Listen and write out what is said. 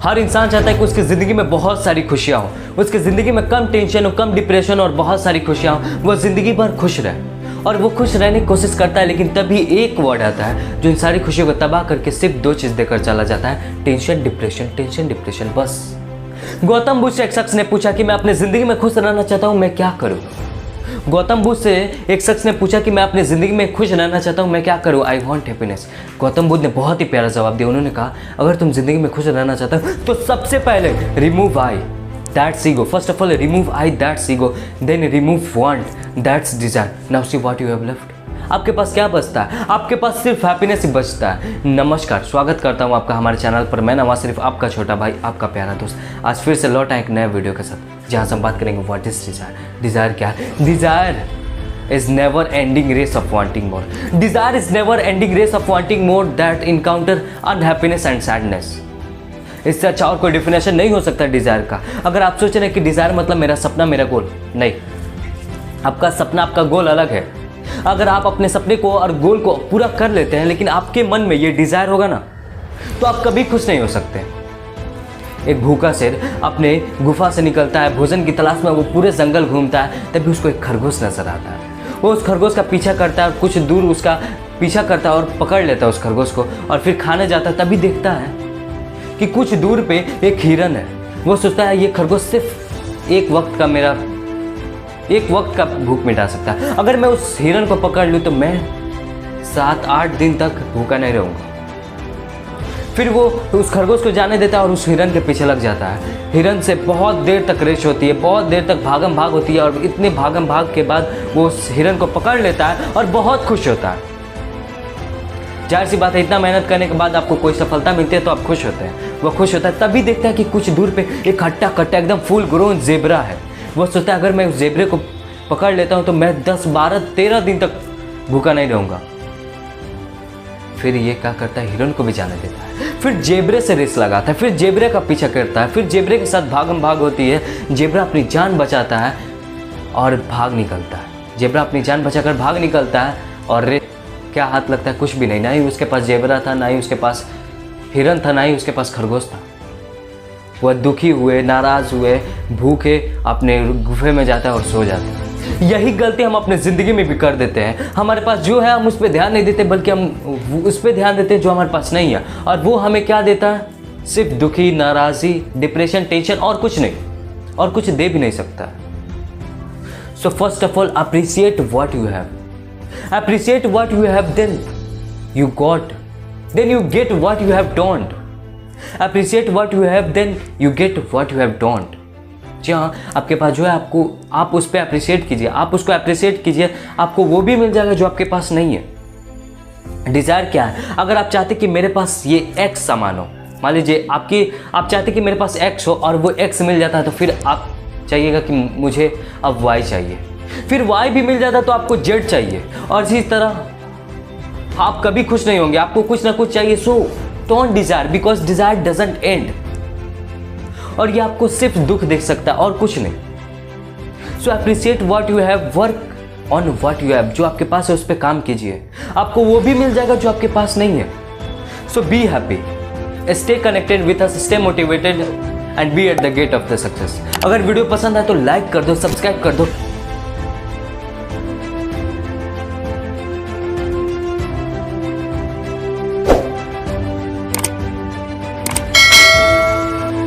हर इंसान चाहता है कि उसकी ज़िंदगी में बहुत सारी खुशियाँ हो, उसकी ज़िंदगी में कम टेंशन हो, कम डिप्रेशन और बहुत सारी खुशियाँ हो, वो ज़िंदगी भर खुश रहे। और वो खुश रहने की कोशिश करता है, लेकिन तभी एक वर्ड आता है जो इन सारी खुशियों को तबाह करके सिर्फ दो चीज़ देकर चला जाता है, टेंशन डिप्रेशन, बस। गौतम बुद्ध से एक शख्स ने पूछा कि मैं अपनी ज़िंदगी में खुश रहना चाहता हूँ, मैं क्या करूँ। गौतम बुद्ध से एक शख्स ने पूछा कि मैं अपनी ज़िंदगी में खुश रहना चाहता हूँ, मैं क्या करूँ, I want happiness. Gautam Buddha ने बहुत ही प्यारा जवाब दिया। उन्होंने कहा अगर तुम ज़िंदगी में खुश रहना चाहते हो तो सबसे पहले remove I that's ego. First of all remove I that's ego, then remove want that's desire. Now see what you have left. आपके पास क्या बचता है? आपके पास सिर्फ हैप्पीनेस ही बचता है। नमस्कार, स्वागत करता हूँ आपका हमारे चैनल पर। मैं नवाज शरीफ, आपका छोटा भाई, आपका प्यारा दोस्त। आज फिर से लौटा एक नए वीडियो के साथ, जहाँ से हम बात करेंगे व्हाट इज डिजायर। डिजायर क्या है? Desire is never ending race of wanting more. Desire is never ending race of wanting more that encounter unhappiness and sadness. इससे अच्छा और कोई डिफिनेशन नहीं हो सकता डिजायर का। अगर आप सोच रहे हैं कि डिजायर मतलब मेरा सपना, मेरा गोल, नहीं। आपका सपना, आपका गोल अलग है। अगर आप अपने सपने को और गोल को पूरा कर लेते हैं, लेकिन आपके मन में ये डिजायर होगा ना, तो आप कभी खुश नहीं हो सकते। एक भूखा शेर अपने गुफा से निकलता है, भोजन की तलाश में वो पूरे जंगल घूमता है, तभी उसको एक खरगोश नजर आता है। वो उस खरगोश का पीछा करता है और कुछ दूर उसका पीछा करता है और पकड़ लेता है उस खरगोश को और फिर खाने जाता है। तभी देखता है कि कुछ दूर पे एक हिरन है। वो सोचता है ये खरगोश सिर्फ एक वक्त का भूख मिटा सकता है। अगर मैं उस हिरन को पकड़ लूँ तो मैं 7-8 दिन तक भूखा नहीं रहूँगा। फिर वो उस खरगोश को जाने देता है और उस हिरन के पीछे लग जाता है। हिरन से बहुत देर तक रेस होती है, बहुत देर तक भागम भाग होती है और इतने भागम भाग के बाद वो उस हिरन को पकड़ लेता है और बहुत खुश होता है। जाहिर सी बात है, इतना मेहनत करने के बाद आपको कोई सफलता मिलती है तो आप खुश होते हैं। वो खुश होता है, तभी देखता है कि कुछ दूर पे एक हट्टा कट्टा एकदम फुल ग्रोन जेबरा है। वो सोचता है अगर मैं उस जेबरे को पकड़ लेता हूँ तो मैं 10, 12, 13 दिन तक भूखा नहीं रहूँगा। फिर ये क्या करता है, हिरन को भी जाने देता है। फिर जेबरे से रेस लगाता है, फिर जेबरे का पीछा करता है, फिर जेबरे के साथ भागम भाग होती है। जेबरा अपनी जान बचाता है और भाग निकलता है। जेबरा अपनी जान बचाकर भाग निकलता है और क्या हाथ लगता है, कुछ भी नहीं। ना ही उसके पास जेबरा था, ना ही उसके पास हिरन था, ना ही उसके पास खरगोश था। वह दुखी हुए, नाराज हुए, भूखे अपने गुफे में जाता है और सो जाता है। यही गलती हम अपने ज़िंदगी में भी कर देते हैं। हमारे पास जो है हम उस पर ध्यान नहीं देते, बल्कि हम उस पर ध्यान देते हैं जो हमारे पास नहीं है, और वो हमें क्या देता है? सिर्फ दुखी, नाराज़ी, डिप्रेशन, टेंशन, और कुछ नहीं, और कुछ दे भी नहीं सकता। So first of all appreciate what you have. Appreciate what you have, then you get what you have don't. Appreciate what you have, then you get what you have don't. जी हाँ, आपके पास जो है आप उस पर अप्रिशिएट कीजिए, आप उसको अप्रिशिएट कीजिए, आपको वो भी मिल जाएगा जो आपके पास नहीं है। डिज़ायर क्या है? अगर आप चाहते कि मेरे पास ये एक्स सामान हो, मान लीजिए आप चाहते कि मेरे पास एक्स हो और वो एक्स मिल जाता है, तो फिर आप चाहिएगा कि मुझे अब वाई चाहिए। फिर वाई भी मिल जाता है तो आपको जेड चाहिए, और इसी तरह आप कभी खुश नहीं होंगे, आपको कुछ ना कुछ चाहिए। So don't desire, because desire doesn't and. और ये आपको सिर्फ दुख देख सकता है और कुछ नहीं। सो appreciate what you have, work on what you have. जो आपके पास है उस पर काम कीजिए, आपको वो भी मिल जाएगा जो आपके पास नहीं है। So be happy, stay connected with us, stay motivated and be at the gate of the success. अगर वीडियो पसंद आए तो लाइक कर दो, सब्सक्राइब कर दो